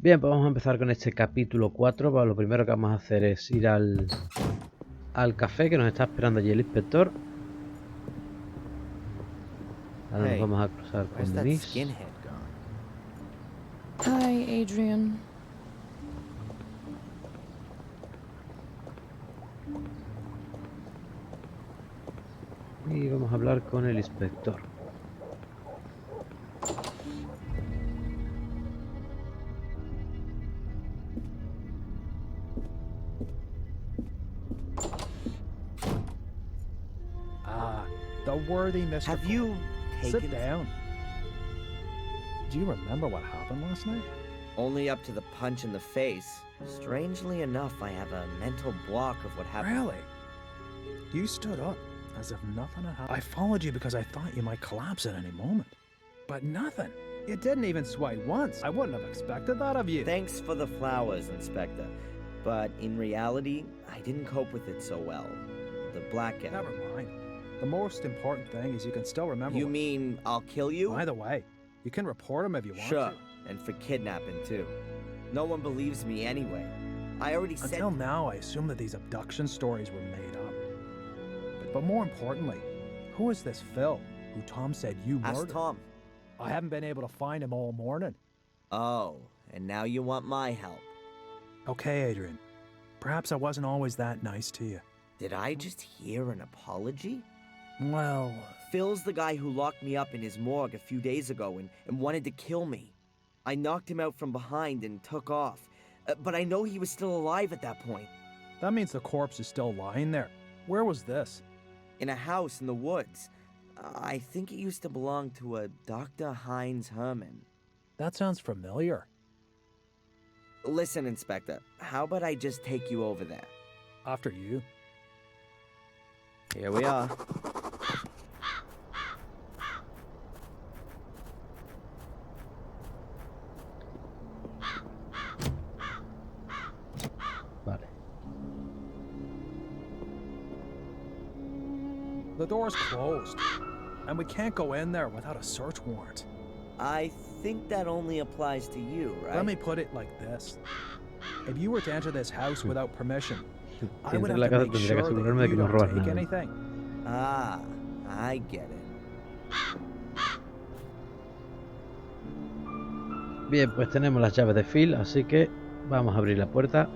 Bien, pues vamos a empezar con este capítulo 4. Lo primero que vamos a hacer es ir al café que nos está esperando allí el inspector. Ahora nos vamos a cruzar con Denise. Hi, Adrian. Y vamos a hablar con el inspector. The worthy Mr. Have you taken... Sit down. Do you remember what happened last night? Only up to the punch in the face. Strangely enough, I have a mental block of what happened. Really? You stood up as if nothing had happened. I followed you because I thought you might collapse at any moment. But nothing. You didn't even sway once. I wouldn't have expected that of you. Thanks for the flowers, Inspector. But in reality, I didn't cope with it so well. The blackout. Never mind. The most important thing is you can still remember. You mean I'll kill you? By the way, you can report him if you want to. Sure, and for kidnapping too. No one believes me anyway. I already said... Until now, I assume that these abduction stories were made up. But more importantly, who is this Phil, who Tom said you murdered? Ask Tom. I haven't been able to find him all morning. Oh, and now you want my help. Okay, Adrian. Perhaps I wasn't always that nice to you. Did I just hear an apology? Well... Phil's the guy who locked me up in his morgue a few days ago and wanted to kill me. I knocked him out from behind and took off. But I know he was still alive at that point. That means the corpse is still lying there. Where was this? In a house in the woods. I think it used to belong to a Dr. Heinz Herman. That sounds familiar. Listen, Inspector, how about I just take you over there? After you. Here we are. Vale. The door's closed, and we can't go in there without a search warrant. I think that only applies to you, right? Let me put it like this. If you were to enter this house without permission, I would Dentro de la have to casa make tendría que sure asegurarme de that que you no robas don't take nada. anything. Ah, I get it. Bien, pues tenemos las llaves de Phil, así que vamos a abrir la puerta.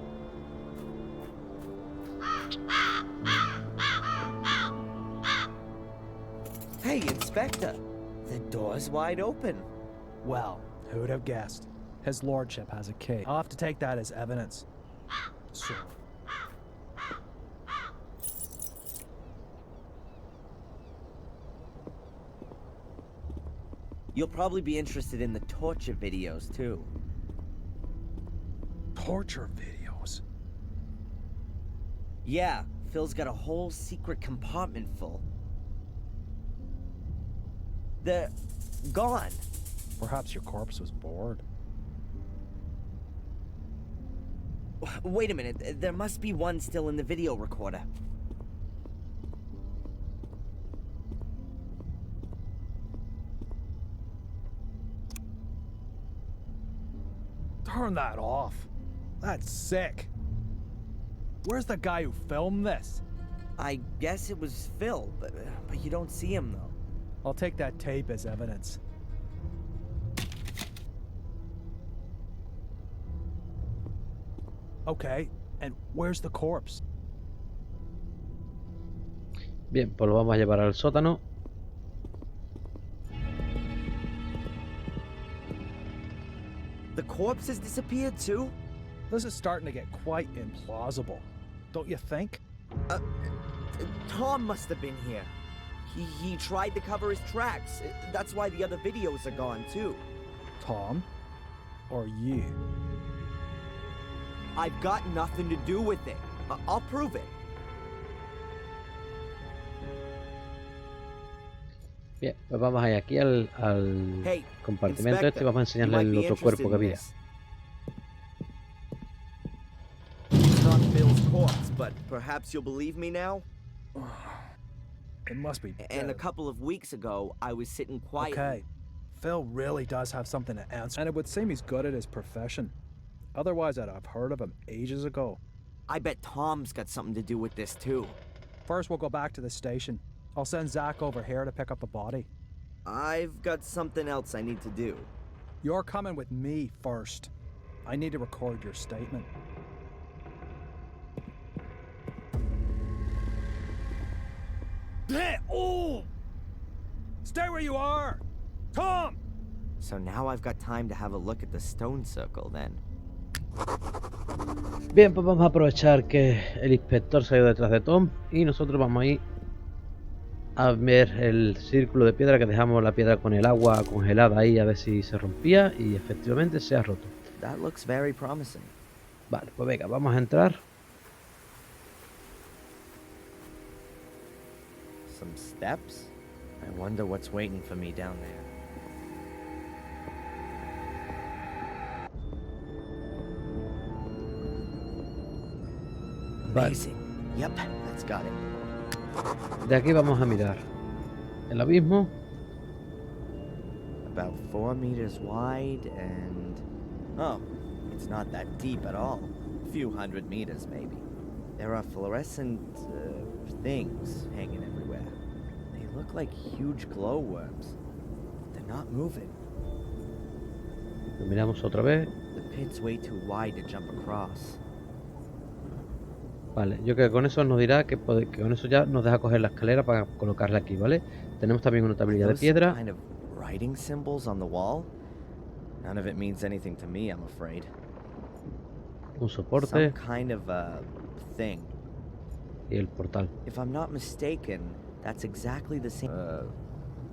Hey, Inspector, the door's wide open. Well, who'd have guessed? His lordship has a key. I'll have to take that as evidence. So, You'll probably be interested in the torture videos, too. torture videos. Yeah, Phil's got a whole secret compartment full. They're gone. Perhaps your corpse was bored. Wait a minute, there must be one still in the video recorder. Turn that off. That's sick. Where's the guy who filmed this? I guess it was Phil, but you don't see him though. I'll take that tape as evidence. Okay, and where's the corpse? Bien, pues lo vamos a llevar al sótano. The corpse has disappeared too? This is starting to get quite implausible, don't you think? Tom must have been here. He tried to cover his tracks. That's why the other videos are gone too. Tom? Or you? I've got nothing to do with it. I'll prove it. Bien, pues vamos a ir aquí al compartimento este y vamos a enseñarle el otro cuerpo que había. It's not Phil's corpse, but perhaps you'll believe me now? It must be dead. And a couple of weeks ago, I was sitting quietly. Okay, Phil really does have something to answer, and it would seem he's good at his profession. Otherwise, I'd have heard of him ages ago. I bet Tom's got something to do with this too. First, we'll go back to the station. I'll send Zach over here to pick up the body. I've got something else I need to do. You're coming with me first. I need to record your statement. Oh! Stay where you are! Tom! So now I've got time to have a look at the stone circle then. Bien, pues vamos a aprovechar que el inspector se ha ido detrás de Tom y nosotros vamos a ir a ver el círculo de piedra, que dejamos la piedra con el agua congelada ahí a ver si se rompía, y efectivamente se ha roto. That looks very promising. Vale, pues venga, vamos a entrar. Some steps? I wonder what's waiting for me down there. Vale. Amazing. Yep, that's got it. De aquí vamos a mirar el abismo. About 4 meters wide and... Oh, it's not that deep at all. A few hundred meters, maybe. There are fluorescent things hanging everywhere. They look like huge glowworms. They're not moving. Lo miramos otra vez. The pit's way too wide to jump across. Vale, yo creo que con eso nos dirá que con eso ya nos deja coger la escalera para colocarla aquí, ¿vale? Tenemos también una tablilla de Those piedra. kind of writing symbols on the wall? None of it means anything to me, I'm afraid. Un soporte Some kind of a thing. y el portal. If I'm not mistaken, that's exactly the same.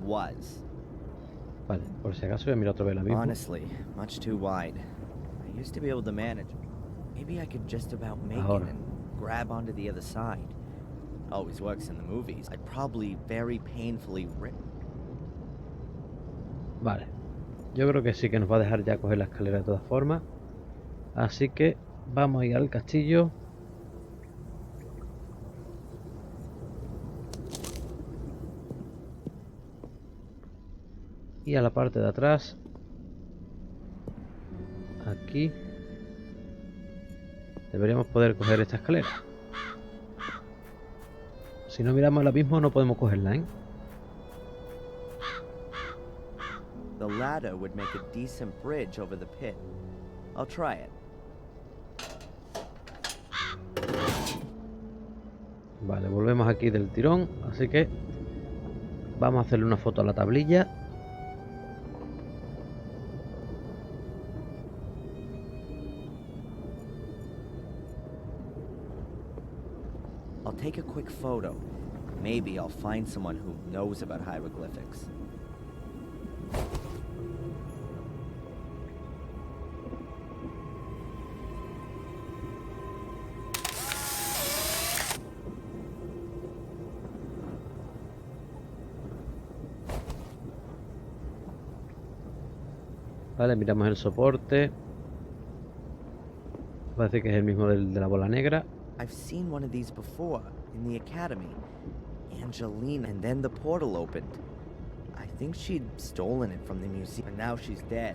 Was. Vale, por si acaso voy a mirar otra vez el abismo. Honestly, much too wide. I used to be able to manage. Maybe I could just about make Ahora. it and grab onto the other side. Always works in the movies. I'd probably very painfully rip. Vale, yo creo que sí que nos va a dejar ya coger la escalera de todas formas. Así que vamos a ir al castillo. Y a la parte de atrás. Aquí. Deberíamos poder coger esta escalera. Si no miramos el abismo no podemos cogerla, ¿eh? The ladder would make a decent bridge over the pit. I'll try it. Vale, volvemos aquí del tirón, así que vamos a hacerle una foto a la tablilla. I'll take a quick photo. Maybe I'll find someone who knows about hieroglyphics. Vale, miramos el soporte. Parece que es el mismo de la bola negra. I've seen one of these before, in the academy. Angelina, and then the portal opened. I think she'd stolen it from the museum, and now she's dead.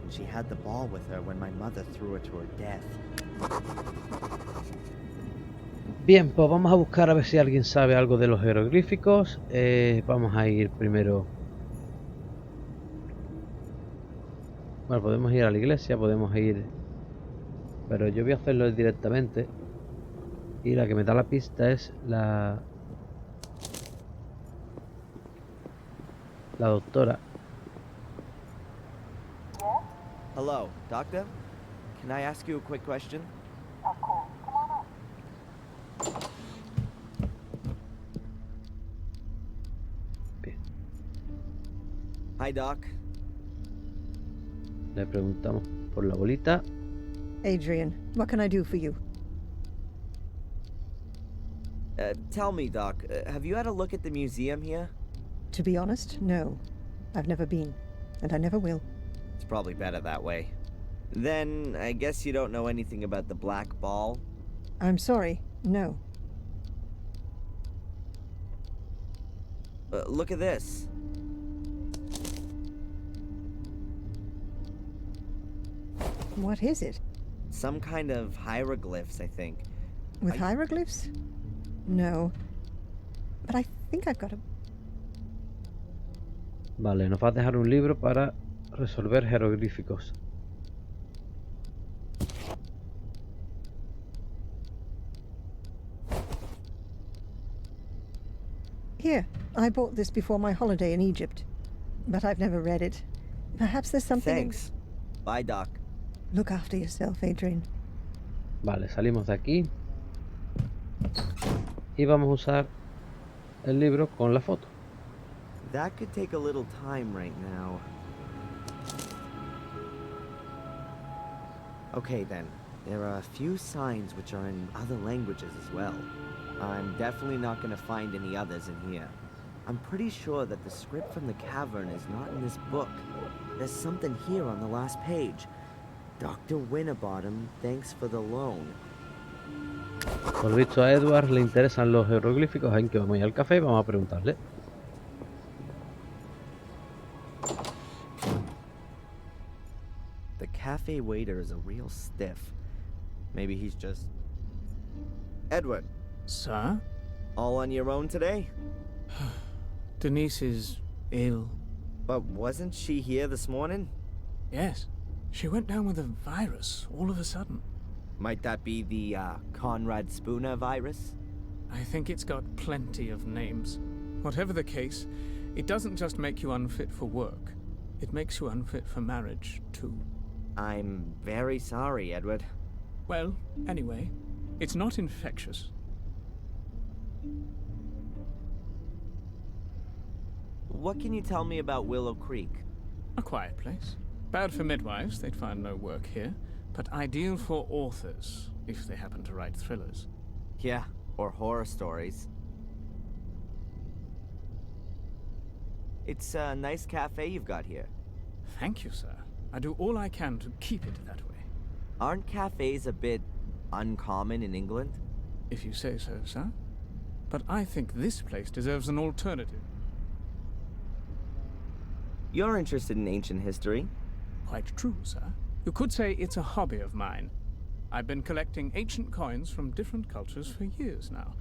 And she had the ball with her when my mother threw her to her death. Bien, pues vamos a buscar a ver si alguien sabe algo de los jeroglíficos. Vamos a ir primero... Bueno, podemos ir a la iglesia, podemos ir... Pero yo voy a hacerlo directamente. Y la que me da la pista es la doctora. Hello, Doctor? Can I ask you a quick question? Of course. Come on up. Bien. Hi, Doc. Le preguntamos por la bolita. Adrian, what can I do for you? Tell me, Doc, have you had a look at the museum here? To be honest, no. I've never been, and I never will. It's probably better that way. Then, I guess you don't know anything about the black ball? I'm sorry, no. Look at this. What is it? Some kind of hieroglyphs, I think. With hieroglyphs? No. But I think I've got a... Vale, nos va a dejar un libro para resolver jeroglíficos. Here, I bought this before my holiday in Egypt. But I've never read it. Perhaps there's something... Thanks. Bye, Doc. Look after yourself, Adrian. Vale, salimos de aquí. Y vamos a usar el libro con la foto. That could take a little time right now. Okay then, there are a few signs which are in other languages as well. I'm definitely not going to find any others in here. I'm pretty sure that the script from the cavern is not in this book. There's something here on the last page. Dr. Winterbottom, thanks for the loan. Por lo visto a Edward le interesan los jeroglíficos, en que vamos a ir al café y vamos a preguntarle. The cafe waiter is a real stiff. Maybe he's just... Edward, Sir? all on your own today? Denise is ill. But wasn't she here this morning? Yes. She went down with a virus all of a sudden. Might that be the Conrad Spooner virus? I think it's got plenty of names. Whatever the case, it doesn't just make you unfit for work. It makes you unfit for marriage, too. I'm very sorry, Edward. Well, anyway, it's not infectious. What can you tell me about Willow Creek? A quiet place. Bad for midwives, they'd find no work here, but ideal for authors, if they happen to write thrillers. Yeah, or horror stories. It's a nice cafe you've got here. Thank you, sir. I do all I can to keep it that way. Aren't cafes a bit uncommon in England? If you say so, sir. But I think this place deserves an alternative. You're interested in ancient history? Quite true, sir. You could say it's a hobby of mine. I've been collecting ancient coins from different cultures for years now.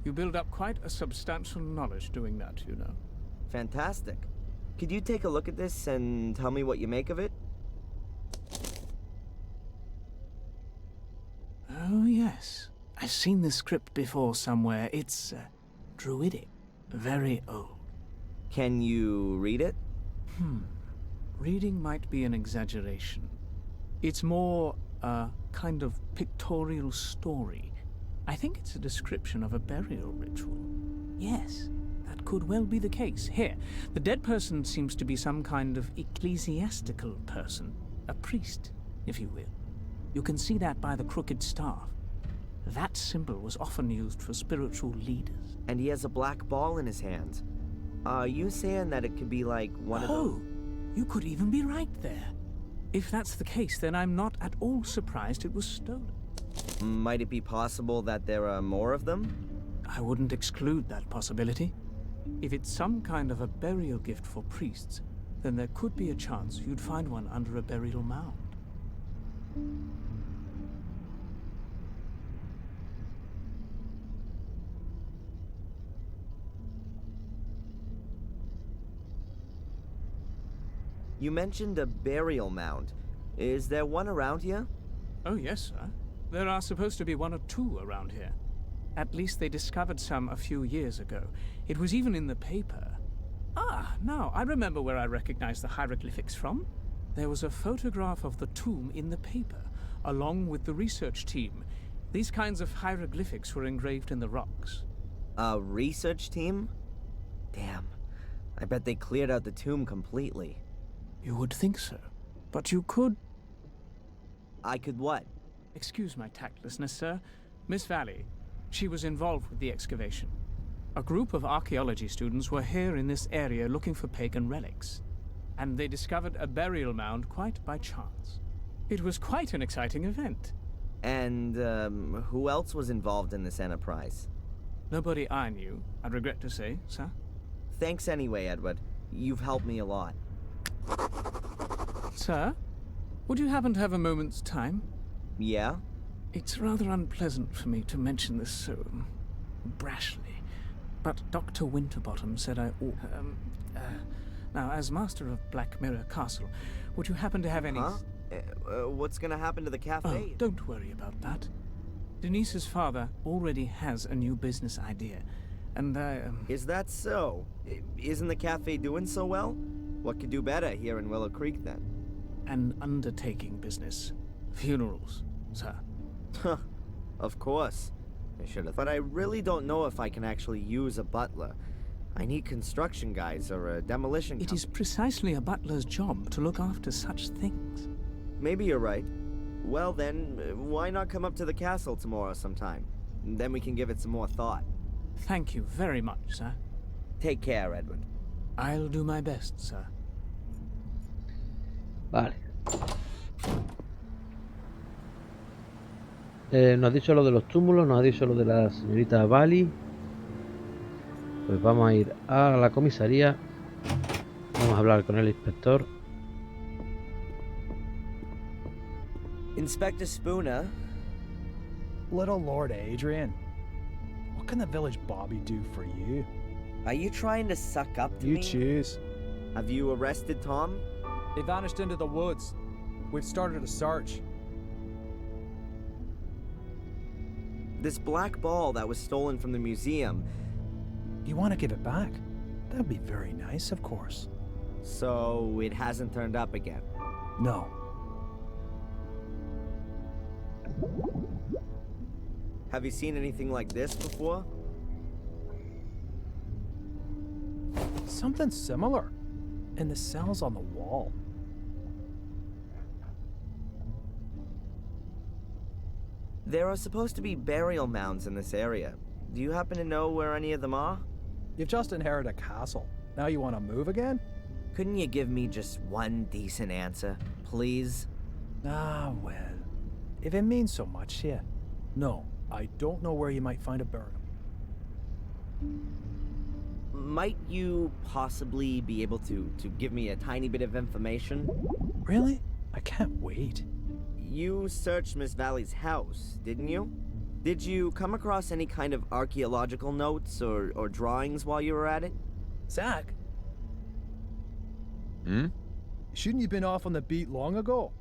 You build up quite a substantial knowledge doing that, you know. Fantastic. Could you take a look at this and tell me what you make of it? Oh, yes. I've seen this script before somewhere. It's druidic. Very old. Can you read it? Reading might be an exaggeration. It's more a kind of pictorial story. I think it's a description of a burial ritual. Yes, that could well be the case. Here, the dead person seems to be some kind of ecclesiastical person. A priest, if you will. You can see that by the crooked staff. That symbol was often used for spiritual leaders. And he has a black ball in his hand. Are you saying that it could be like one of those? Oh, you could even be right there. If that's the case, then I'm not at all surprised it was stolen. Might it be possible that there are more of them? I wouldn't exclude that possibility. If it's some kind of a burial gift for priests, then there could be a chance you'd find one under a burial mound. You mentioned a burial mound. Is there one around here? Oh, yes, sir. There are supposed to be one or two around here. At least they discovered some a few years ago. It was even in the paper. Ah, now I remember where I recognize the hieroglyphics from. There was a photograph of the tomb in the paper, along with the research team. These kinds of hieroglyphics were engraved in the rocks. A research team? Damn. I bet they cleared out the tomb completely. You would think so. But you could... I could what? Excuse my tactlessness, sir. Miss Valley, she was involved with the excavation. A group of archaeology students were here in this area looking for pagan relics. And they discovered a burial mound quite by chance. It was quite an exciting event. And, who else was involved in this enterprise? Nobody I knew, I regret to say, sir. Thanks anyway, Edward. You've helped me a lot. Sir, would you happen to have a moment's time? Yeah? It's rather unpleasant for me to mention this so brashly, but Dr. Winterbottom said I ought. Now, as master of Black Mirror Castle, would you happen to have any? Huh? What's gonna happen to the Oh, cafe? don't worry about that. Denise's father already has a new business idea, and Is that so? Isn't the cafe doing so well? What could do better here in Willow Creek then? an undertaking business. Funerals, sir. Huh. Of course. I should have. But I really don't know if I can actually use a butler. I need construction guys or a demolition It is precisely a butler's job to look after such things. Maybe you're right. Well then, why not come up to the castle tomorrow sometime? Then we can give it some more thought. Thank you very much, sir. Take care, Edward. I'll do my best, sir. Vale. Nos ha dicho lo de los túmulos, nos ha dicho lo de la señorita Bali. Pues vamos a ir a la comisaría. Vamos a hablar con el inspector. Inspector Spooner. Little Lord Adrian, what can the village Bobby do for you? Are you trying to suck up to You me? choose. Have you arrested Tom? They vanished into the woods. We've started a search. This black ball that was stolen from the museum. You want to give it back? That'd be very nice, of course. So it hasn't turned up again. No. Have you seen anything like this before? Something similar. In the cells on the wall. There are supposed to be burial mounds in this area. Do you happen to know where any of them are? You've just inherited a castle. Now you want to move again? Couldn't you give me just one decent answer, please? Ah, well. If it means so much to you. No, I don't know where you might find a burial. Might you possibly be able to give me a tiny bit of information? Really? I can't wait. You searched Miss Valley's house, didn't you? Did you come across any kind of archaeological notes or drawings while you were at it? Zach, Hmm? shouldn't you been off on the beat long ago?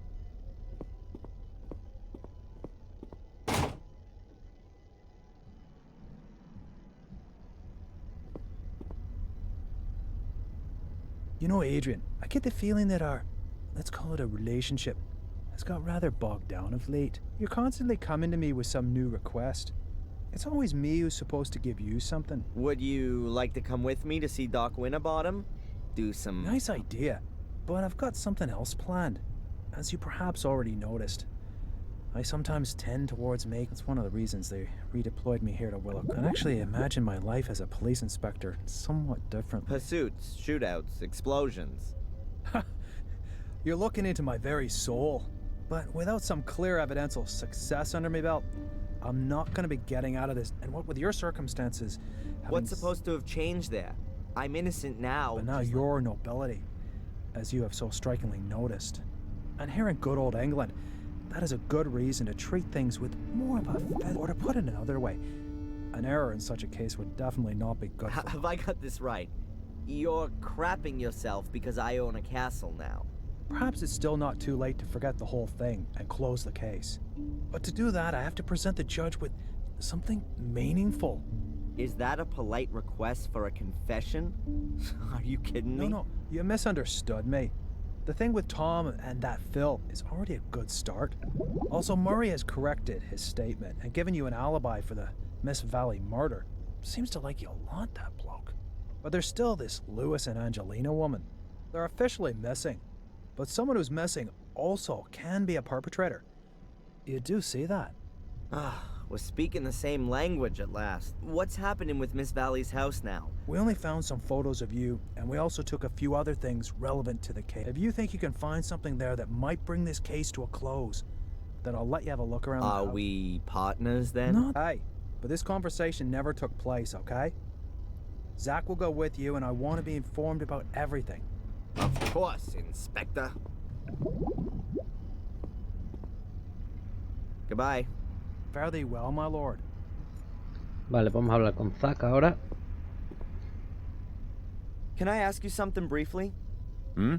You know, Adrian, I get the feeling that our, let's call it a relationship, has got rather bogged down of late. You're constantly coming to me with some new request. It's always me who's supposed to give you something. Would you like to come with me to see Doc Winterbottom? Do some... Nice idea, but I've got something else planned. As you perhaps already noticed, I sometimes tend towards make. That's one of the reasons they redeployed me here to Willow. And actually imagine my life as a police inspector somewhat different. Pursuits, shootouts, explosions. You're looking into my very soul. But without some clear evidential success under my belt, I'm not going to be getting out of this. And what with your circumstances... What's supposed to have changed there? I'm innocent now. But now just your nobility, as you have so strikingly noticed. And here in good old England, that is a good reason to treat things with more of a feather. Or to put it another way, an error in such a case would definitely not be good for... Have I got this right? You're crapping yourself because I own a castle now. Perhaps it's still not too late to forget the whole thing and close the case. But to do that, I have to present the judge with something meaningful. Is that a polite request for a confession? Are you kidding me? No, you misunderstood me. The thing with Tom and that Phil is already a good start. Also, Murray has corrected his statement and given you an alibi for the Miss Valley murder. Seems to like you a lot, that bloke. But there's still this Lewis and Angelina woman. They're officially missing. But someone who's missing also can be a perpetrator. You do see that? Ah, we're speaking the same language at last. What's happening with Miss Valley's house now? We only found some photos of you, and we also took a few other things relevant to the case. If you think you can find something there that might bring this case to a close, then I'll let you have a look around the Are house. we partners then? Not. Hey, but this conversation never took place, okay? Zach will go with you, and I want to be informed about everything. Of course, Inspector. Goodbye. Fare thee well, my lord. Vale, vamos a hablar con Zack ahora. Can I ask you something briefly? Hmm?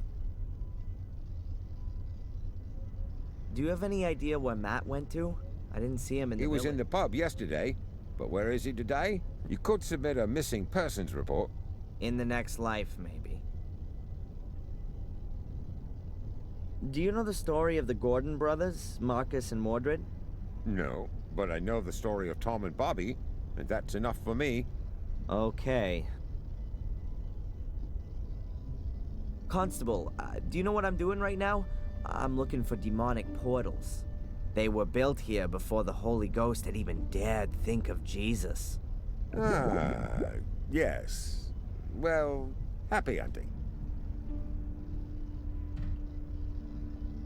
Do you have any idea where Matt went to? I didn't see him in the He was in village. the pub yesterday, but where is he today? You could submit a missing persons report. In the next life, maybe. Do you know the story of the Gordon brothers, Marcus and Mordred? No, but I know the story of Tom and Bobby, and that's enough for me. Okay. Constable, do you know what I'm doing right now? I'm looking for demonic portals. They were built here before the Holy Ghost had even dared think of Jesus. Ah, yes. Well, happy hunting.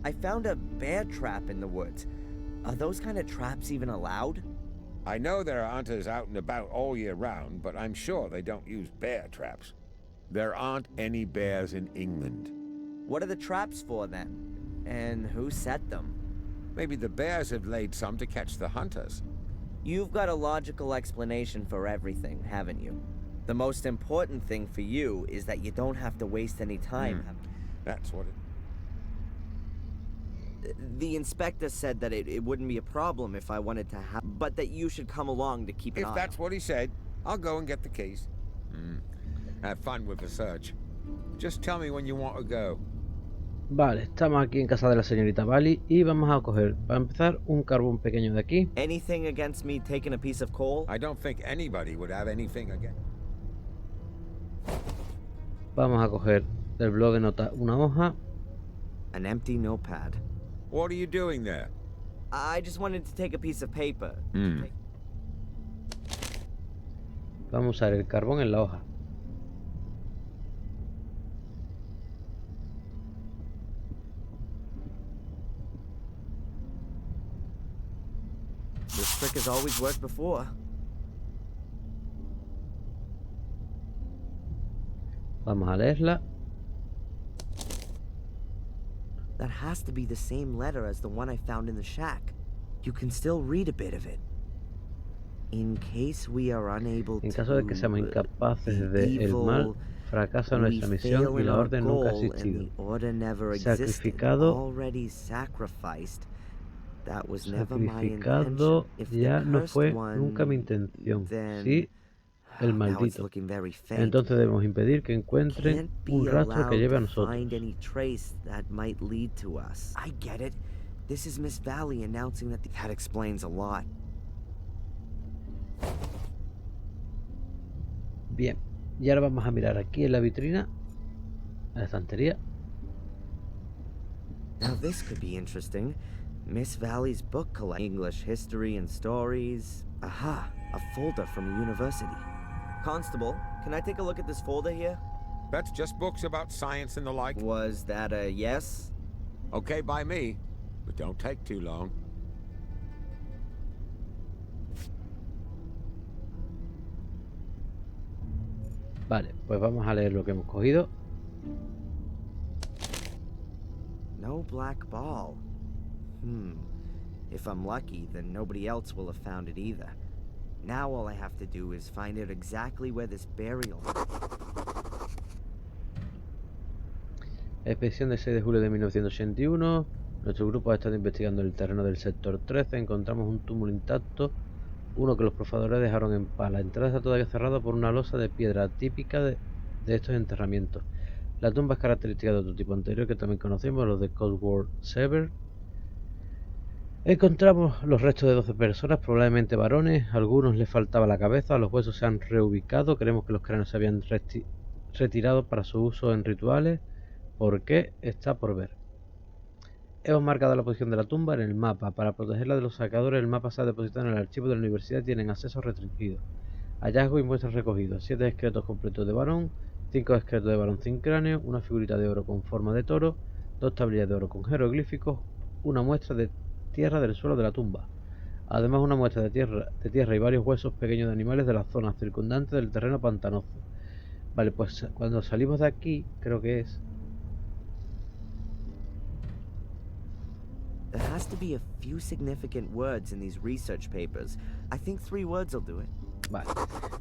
I found a bear trap in the woods. Are those kind of traps even allowed? I know there are hunters out and about all year round, but I'm sure they don't use bear traps. There aren't any bears in England. What are the traps for then? And who set them? Maybe the bears have laid some to catch the hunters. You've got a logical explanation for everything, haven't you? The most important thing for you is that you don't have to waste any time. That's what it... The inspector said that it wouldn't be a problem if I wanted to have, but that you should come along to keep an eye. If that's what he said, I'll go and get the keys. Have fun with the search. Just tell me when you want to go. Vale, estamos aquí en casa de la señorita Bali y vamos a coger, para empezar, un carbón pequeño de aquí. Anything against me taking a piece of coal? I don't think anybody would have anything again. Vamos a coger del blog de notas una hoja. An empty notepad. What are you doing there? I just wanted to take a piece of paper. Vamos a usar el carbón en la hoja. This trick has always worked before. Vamos a leerla. That has to be the same letter as the one I found in the shack. You can still read a bit of it. In case we are unable En caso de que seamos incapaces de el mal, fracasa nuestra misión y la orden nunca ha existido. Sacrificado ya no fue nunca mi intención. Sí, el maldito. Entonces debemos impedir que encuentren un rastro que lleve a nosotros. I get it. This is Miss Valley announcing that that explains a lot. Bien, y ahora vamos a mirar aquí en la vitrina, en la estantería. Now this could be interesting. Miss Valley's book collection, English history and stories. Aha, a folder from a university. Constable, can I take a look at this folder here? That's just books about science and the like. Was that a yes? Okay by me, but don't take too long. Vale, pues vamos a leer lo que hemos cogido. No black ball. If I'm lucky, then nobody else will have found it either. Now all I have to do is find out exactly where this burial... Expedición del 6 de julio de 1981. Nuestro grupo ha estado investigando el terreno del sector 13. Encontramos un túmulo intacto, uno que los profadores dejaron en paz. La entrada está todavía cerrada por una losa de piedra típica de estos enterramientos. La tumba es característica de otro tipo anterior que también conocemos, los de Cold War Sever. Encontramos los restos de 12 personas, probablemente varones. A algunos les faltaba la cabeza, los huesos se han reubicado. Creemos que los cráneos se habían retirado para su uso en rituales. ¿Por qué? Está por ver. Hemos marcado la posición de la tumba en el mapa. Para protegerla de los saqueadores, el mapa se ha depositado en el archivo de la universidad y tienen acceso restringido. Hallazgos y muestras recogidos: 7 esqueletos completos de varón, 5 esqueletos de varón sin cráneo, una figurita de oro con forma de toro, 2 tablillas de oro con jeroglíficos, una muestra de tierra del suelo de la tumba. Además, una muestra de tierra y varios huesos pequeños de animales de la zona circundante del terreno pantanoso. Vale, pues cuando salimos de aquí, creo que es... to be a few significant words in these research papers. I think 3 words will do it. Vale.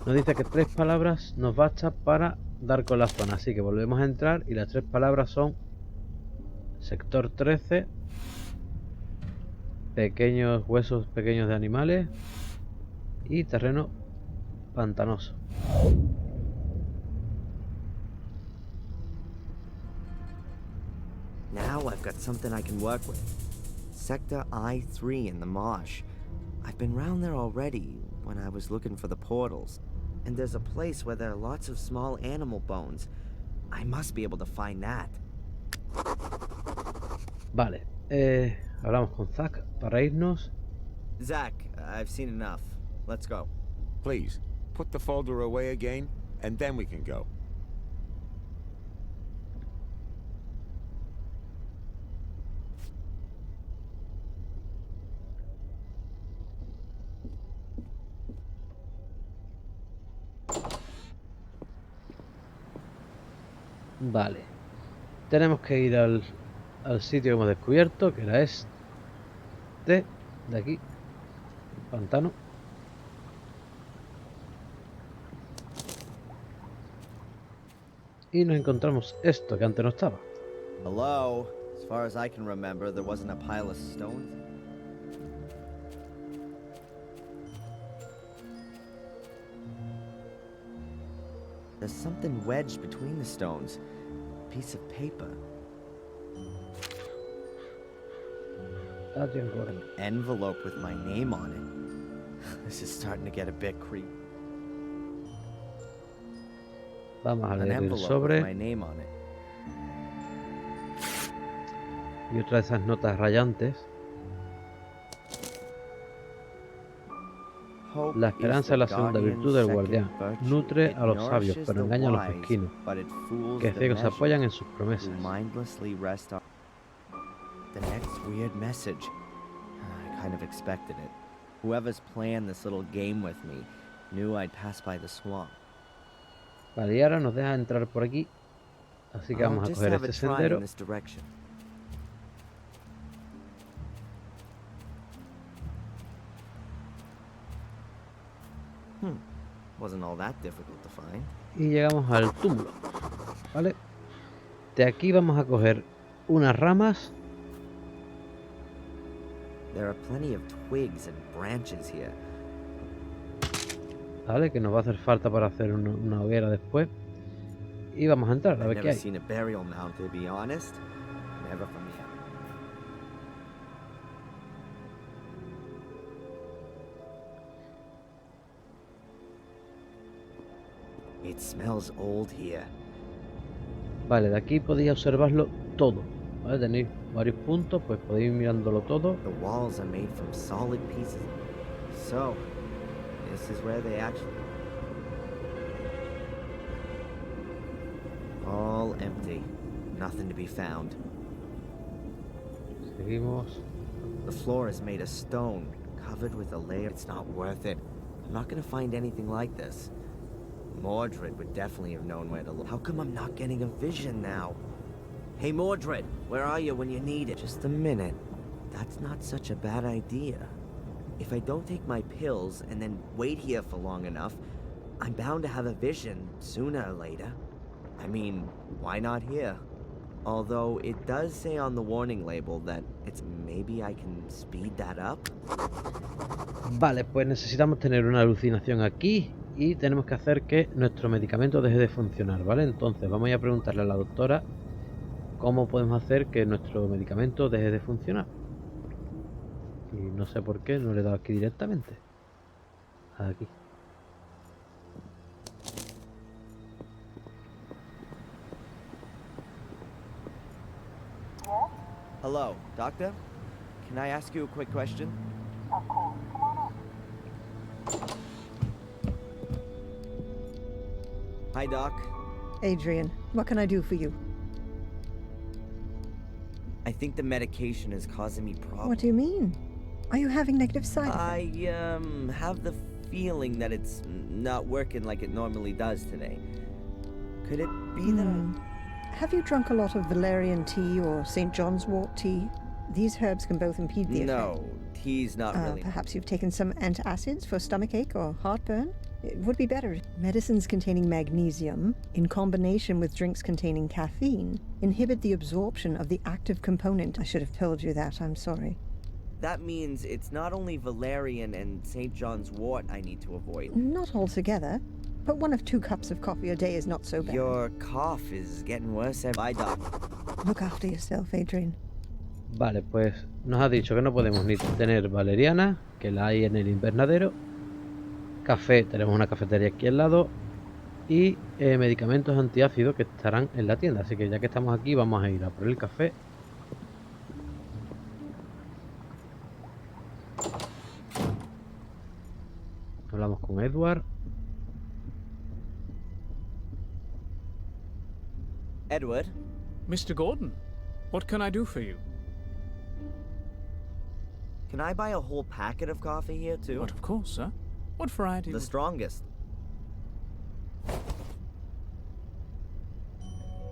Nos dice que 3 palabras nos basta para dar con la zona. Así que volvemos a entrar y las 3 palabras son sector 13, pequeños huesos pequeños de animales y terreno pantanoso. Now I've got something I can work with. Sector I-3 in the marsh. I've been round there already when I was looking for the portals. And there's a place where there are lots of small animal bones. I must be able to find that. Vale, hablamos con Zack para irnos. Zach, I've seen enough. Let's go. Please, put the folder away again, and then we can go. Vale, tenemos que ir al sitio que hemos descubierto, que era este de aquí, pantano. Y nos encontramos esto que antes no estaba. Hello? As far as I can remember, there wasn't a pile of stones. There's something wedged between the stones. A piece of paper. An envelope with my name on it. This is starting to get a bit creepy. Vamos a An leer el envelope with sobre my name on it. y otra de esas notas rayantes. La esperanza es la segunda virtud del guardián. Nutre a los sabios, pero engaña a los mezquinos, que ciegos se apoyan en sus promesas. The next weird message. I kind of expected it. Whoever's planned this little game with me knew I'd pass by the swamp. Vale, y ahora nos deja entrar por aquí. Así que vamos a coger este sendero. Wasn't all that difficult to find. Y llegamos al túmulo. Vale. De aquí vamos a coger unas ramas. There are plenty of twigs and branches here. Vale, que nos va a hacer falta para hacer una hoguera después. Y vamos a entrar a ver qué hay. Seen a burial mound, to be honest. Never from here. It smells old here. Vale, de aquí podéis observarlo todo. Vale, tenéis varios puntos, pues podéis ir mirándolo todo. The walls are made from solid pieces. So, this is where they actually... All empty. Nothing to be found. Seguimos. The floor is made of stone, covered with a layer. It's not worth it. I'm not gonna find anything like this. Mordred would definitely have known where to look. How come I'm not getting a vision now? Hey Mordred, where are you when you need it? Just a minute. That's not such a bad idea. If I don't take my pills and then wait here for long enough, I'm bound to have a vision sooner or later. I mean, why not here? Although it does say on the warning label that it's maybe I can speed that up. Vale, pues necesitamos tener una alucinación aquí y tenemos que hacer que nuestro medicamento deje de funcionar, ¿vale? Entonces vamos a ir a preguntarle a la doctora cómo podemos hacer que nuestro medicamento deje de funcionar. Y no sé por qué, no le he dado aquí directamente. Aquí. Yes? Hello, doctor? Can I ask you a quick question? Of course. Come on up. Hi, Doc. Adrian, what can I do for you? I think the medication is causing me problems. What do you mean? Are you having negative side effects? I have the feeling that it's not working like it normally does today. Could it be that Have you drunk a lot of valerian tea or St. John's wort tea? These herbs can both impede the effect. No, tea's not really. Perhaps you've taken some antacids for stomachache or heartburn? It would be better. Medicines containing magnesium, in combination with drinks containing caffeine, inhibit the absorption of the active component. I should have told you that, I'm sorry. That means it's not only valerian and St. John's wort I need to avoid. Not altogether, but 1 of 2 cups of coffee a day is not so bad. Your cough is getting worse every day. Look after yourself, Adrian. Vale, pues nos ha dicho que no podemos ni tener valeriana, que la hay en el invernadero. Café, tenemos una cafetería aquí al lado. Y medicamentos antiácidos que estarán en la tienda. Así que ya que estamos aquí, vamos a ir a por el café. Hablamos con Edward. Edward? Mr. Gordon, what can I do for you? Can I buy a whole packet of coffee here too? But of course, sir. What variety? The strongest.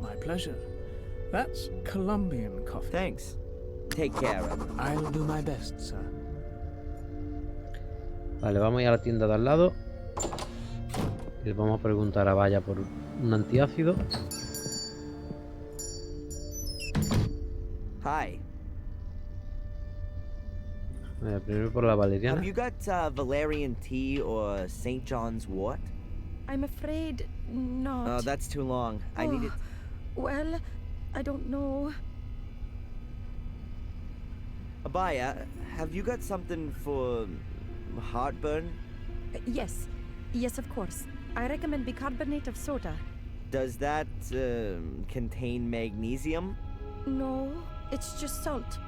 My pleasure. That's Colombian coffee. Thanks. Take care, Edward. I'll do my best, sir. Vale, vamos a ir a la tienda de al lado. Y le vamos a preguntar a Vaya por un antiácido. Hi. Primero por la valeriana. Have you got valerian tea or St. John's wort? I'm afraid not. Oh, that's too long. I need it. Well, I don't know. Abaya, have you got something for heartburn? Yes. Yes, of course. I recommend bicarbonate of soda. Does that contain magnesium? No, it's just salt.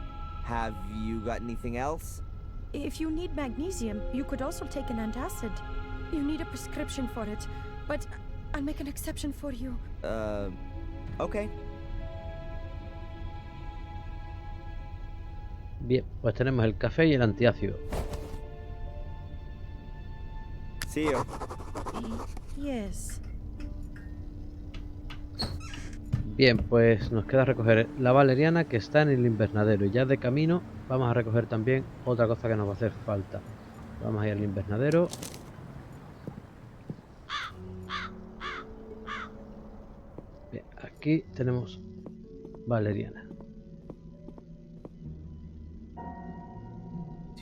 Have you got anything else? If you need magnesium, you could also take an antacid. You need a prescription for it, but I'll make an exception for you. Okay. Bien, pues tenemos el café y el antiácido. See you. Yes. Bien, pues nos queda recoger la valeriana que está en el invernadero. Y ya de camino vamos a recoger también otra cosa que nos va a hacer falta. Vamos a ir al invernadero. Bien, aquí tenemos valeriana.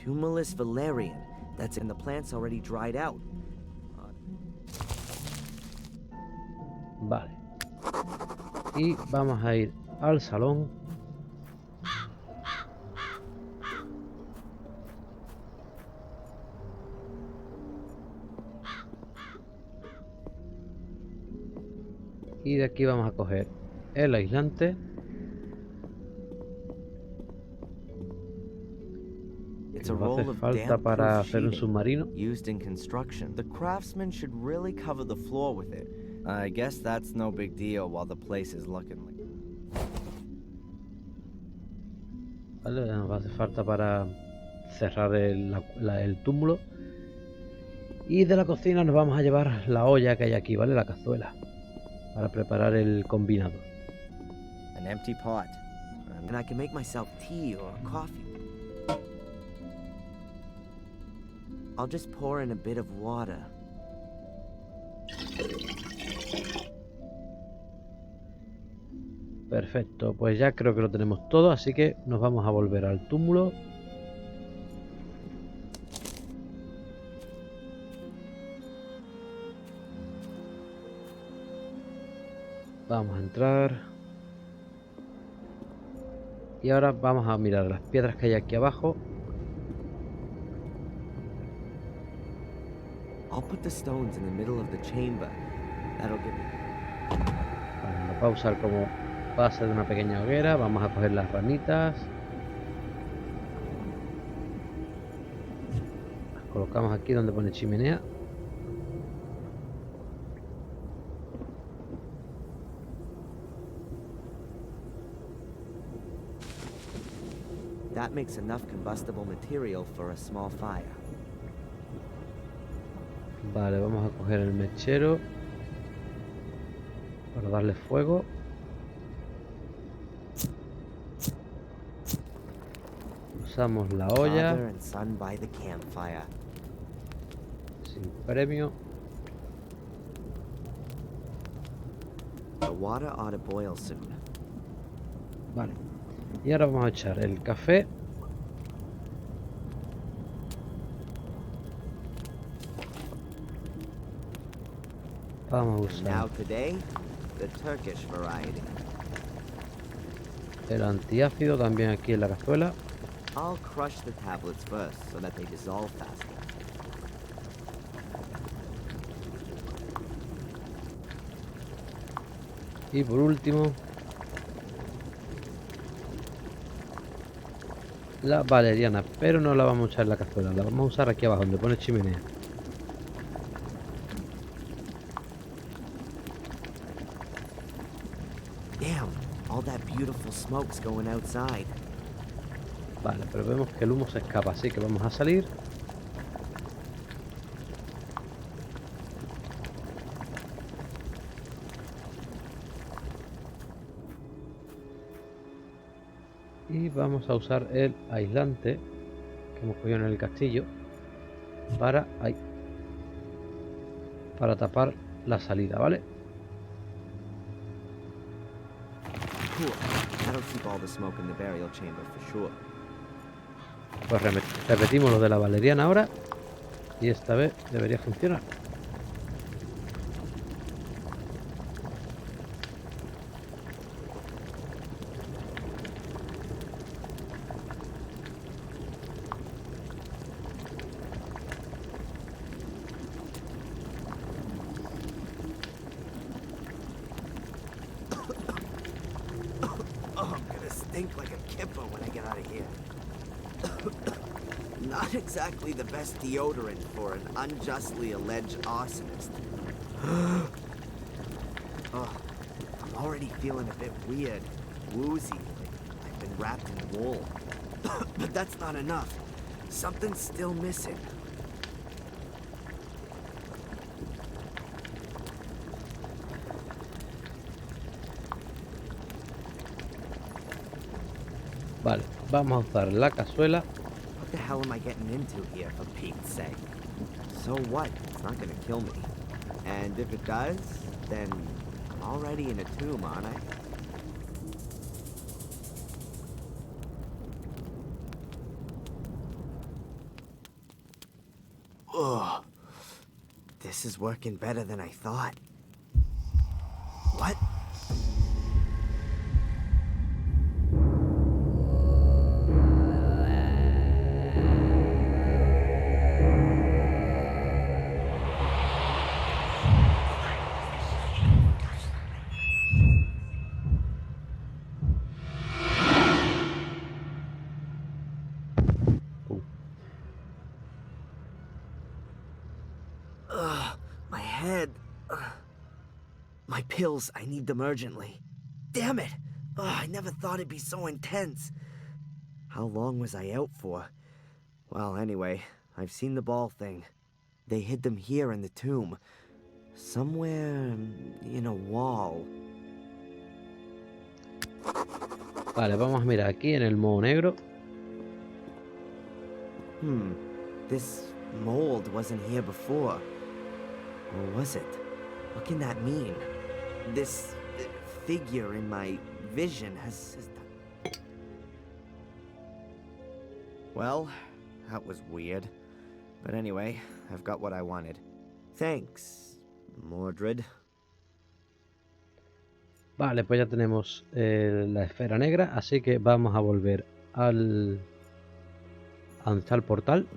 Tumulus valerian. That's in the plant's already dried out. Vale. Y vamos a ir al salón. Y de aquí vamos a coger el aislante. It's a Nos va a roll hacer of falta para damp-proof hacer un sheeting submarino. used in construction. The craftsman should really cover the floor with it. I guess that's no big deal while the place is looking like. Vale, nos va a hacer falta para cerrar el túmulo. Y de la cocina nos vamos a llevar la olla que hay aquí, ¿vale? La cazuela. Para preparar el combinado. An empty pot. And I can make myself tea or coffee. I'll just pour in a bit of water. Perfecto, pues ya creo que lo tenemos todo, así que nos vamos a volver al túmulo. Vamos a entrar. Y ahora vamos a mirar las piedras que hay aquí abajo. I'll put the stones in the middle of the chamber. That'll give me. Vale, nos va a usar como base de una pequeña hoguera. Vamos a coger las ramitas. Las colocamos aquí donde pone chimenea. That makes enough combustible material for a small fire. Vale, vamos a coger el mechero para darle fuego. Usamos la olla. Father and son by the campfire. Sin premio. The water ought to boil soon. Vale. Y ahora vamos a echar el café. Vamos a And now usar today, the Turkish variety. el antiácido también aquí en la cazuela. I'll crush the tablets first so that they dissolve faster. Y por último, la valeriana, pero no la vamos a echar en la cazuela, la vamos a usar aquí abajo donde pone chimenea. Damn, all that beautiful smoke's going outside. Vale, pero vemos que el humo se escapa, así que vamos a salir. Y vamos a usar el aislante que hemos cogido en el castillo para tapar la salida, ¿vale? Cool. That'll keep all the smoke in the burial chamber for sure. Pues repetimos lo de la valeriana ahora y esta vez debería funcionar. Oh, I'm gonna stink like a kipper when I get out of here. Not exactly the best deodorant for an unjustly alleged arsonist. Oh, I'm already feeling a bit weird, woozy, like I've been wrapped in wool. But that's not enough. Something's still missing. Vale, vamos a usar la cazuela. What the hell am I getting into here, for Pete's sake? So what? It's not gonna kill me. And if it does, then I'm already in a tomb, aren't I? Ugh. This is working better than I thought. What? My head. My pills, I need them urgently. Damn it! I never thought it'd be so intense. How long was I out for? Well, anyway, I've seen the ball thing. They hid them here in the tomb. Somewhere in a wall. Vale, vamos a mirar aquí en el modo negro. This mold wasn't here before. Or was it? What can that mean? This figure in my vision has... Well, that was weird. But anyway, I've got what I wanted. Thanks, Mordred. Vale, pues ya tenemos la esfera negra, así que vamos a volver a donde está el portal.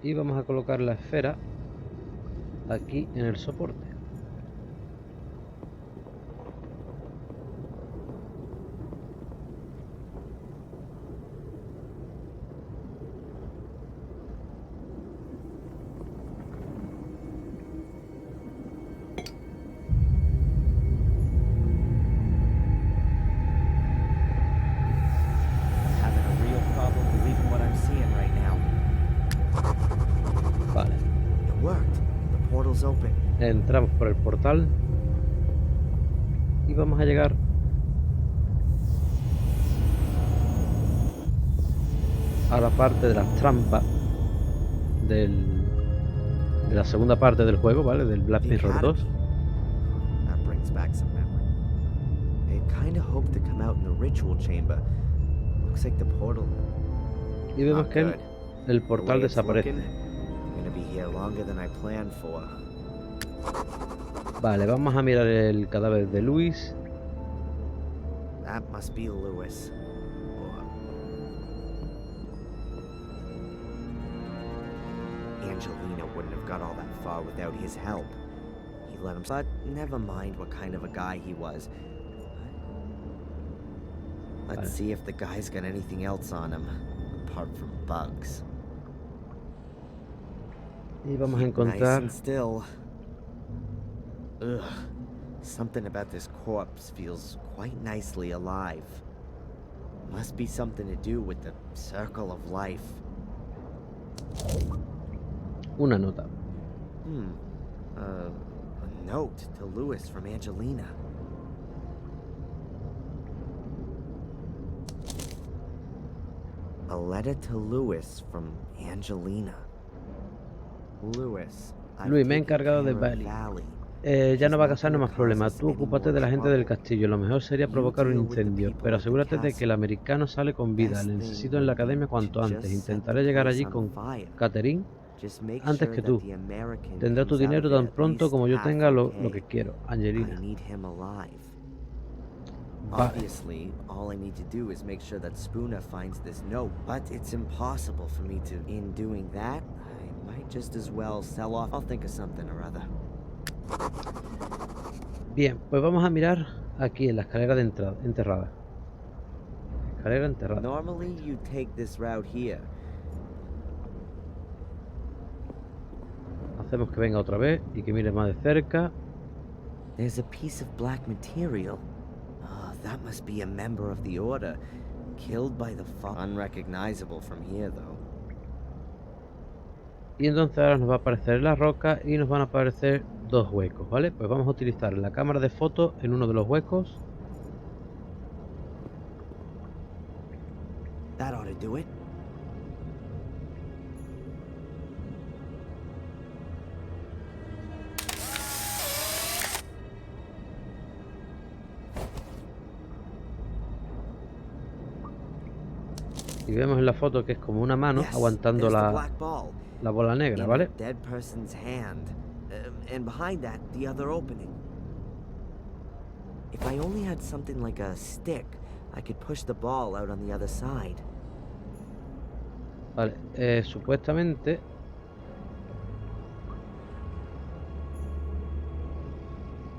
Y vamos a colocar la esfera aquí en el soporte. Having a real problem believing what I'm seeing right now. Vale. It worked. The portal's open. Entramos por el portal y vamos a llegar a la parte de las trampas de la segunda parte del juego, ¿vale? Del Black The Mirror 2. Academy. That brings back some memory. I kinda hoped to come out in the ritual chamber. Looks like the portal. Y vemos Not que good. el The portal way it's desaparece. looking, I'm gonna be here longer than I planned for. Vale, vamos a mirar el cadáver de Luis. That must be Lewis. Angelina wouldn't have got all that far without his help. He let him. But never mind what kind of a guy he was. Let's Vale. see if the guy's got anything else on him, apart from bugs. Y vamos a Nice encontrar and still. Ugh. Something about this corpse feels quite nicely alive. Must be something to do with the circle of life. una nota. A note to Lewis from Angelina. A letter to Lewis from Angelina. Lewis, Luis, me he encargado de Valley. Ya no va a causarnos más problemas. Tú ocúpate de la gente del castillo. Lo mejor sería provocar un incendio, pero asegúrate de que el americano sale con vida. Le necesito en la academia cuanto antes. Intentaré llegar allí con Catherine antes que tú. Tendrá tu dinero tan pronto como yo tenga lo que quiero. Angelina. Vale. Obviously, all I need to do is make sure that Spooner finds this note, but it's impossible for me to. In doing that, I might just as well sell off. I'll think of something or other. Bien, pues vamos a mirar aquí en la escalera de entrada, enterrada. Escalera enterrada. Normally, you take this route here. Hacemos que venga otra vez y que mire más de cerca. There's a piece of black material. That must be a member of the Order, killed by the unrecognizable from here, though. Y entonces ahora nos va a aparecer la roca y nos van a aparecer dos huecos, ¿vale? Pues vamos a utilizar la cámara de fotos en uno de los huecos. That ought to do it. Y vemos en la foto que es como una mano aguantando la bola negra, ¿vale? Dead person's hand, and behind that, the other opening. If I only had something like a stick, I could push the ball out on the other side. Vale, supuestamente...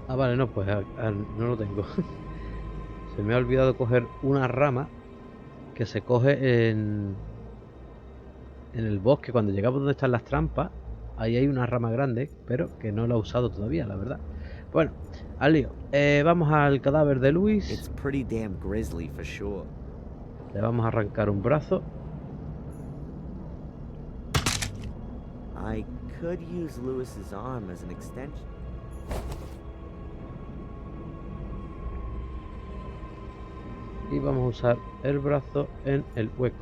Ah, vale, no, pues no lo tengo. Se me ha olvidado coger una rama que se coge en el bosque. Cuando llegamos donde están las trampas, ahí hay una rama grande, pero que no la he usado todavía, la verdad. Bueno, al lío. Vamos al cadáver de Luis. It's pretty damn grisly for sure. Le vamos a arrancar un brazo. I could use Lewis's arm as an extension. Y vamos a usar el brazo en el hueco.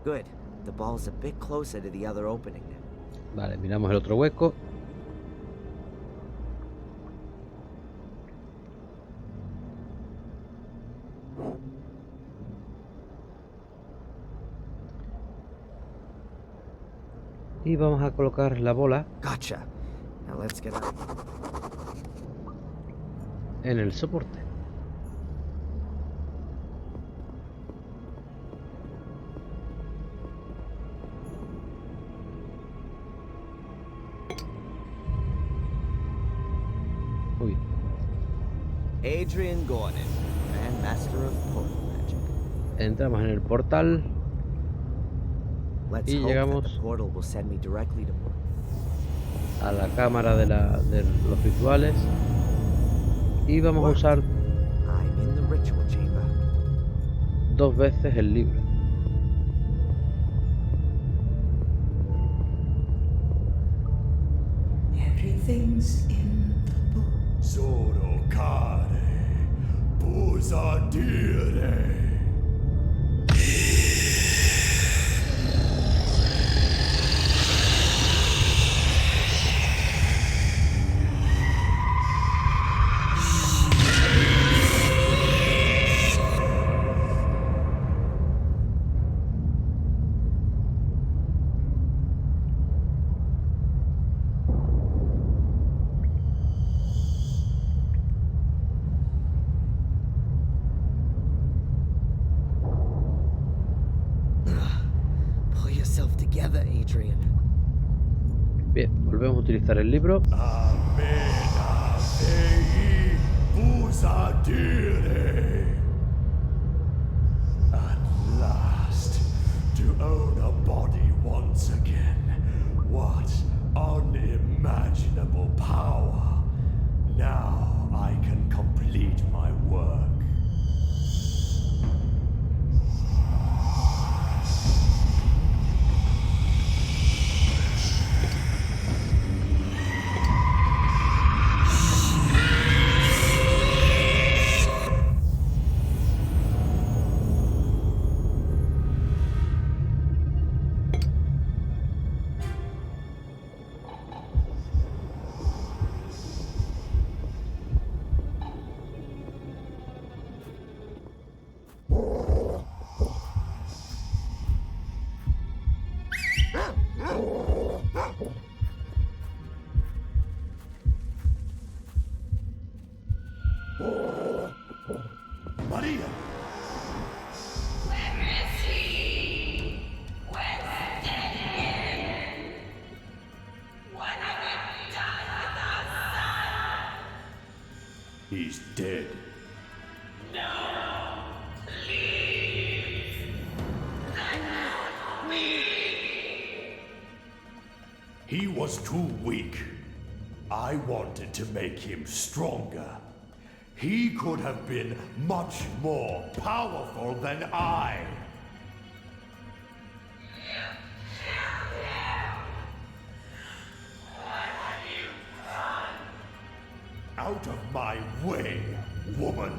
Good. The ball's a bit closer to the other opening. Vale, miramos el otro hueco. Y vamos a colocar la bola Gotcha. Now let's get out. en el soporte. Uy, Adrian Gordon, Grand Master of Portal Magic. entramos en el portal. Let's Y hope llegamos- that the portal will send me directly to. a la cámara de los rituales y vamos a usar I'm in the ritual chamber. 2 veces el libro. Everything's in the book. Solo care, dire. Pull yourself together, Adrian. Bien, volvemos a utilizar el libro. Amena dei dire. At last, to own a body once again. What unimaginable power. Now I can complete my work. Maria! Where is he? Where's Daniel? What have you done with our son? He's dead. No, please. That won't be. He was too weak. I wanted to make him stronger. He could have been much more powerful than I. What have you done? Out of my way, woman.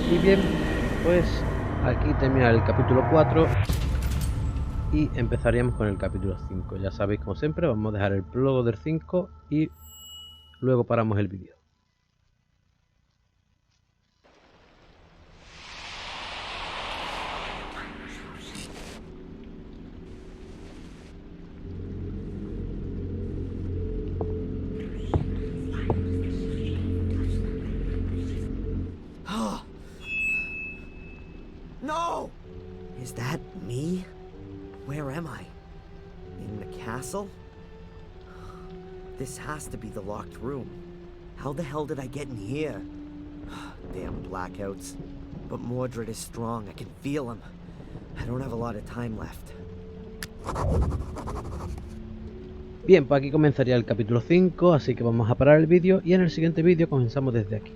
Y bien, pues aquí termina el capítulo 4 y empezaríamos con el capítulo 5. Ya sabéis, como siempre, vamos a dejar el prólogo del 5 y luego paramos el vídeo. No! Is that me? Where am I? In the castle? This has to be the locked room. How the hell did I get in here? Damn blackouts. But Mordred is strong. I can feel him. I don't have a lot of time left. Bien, pues aquí comenzaría el capítulo 5, así que vamos a parar el vídeo y en el siguiente vídeo comenzamos desde aquí.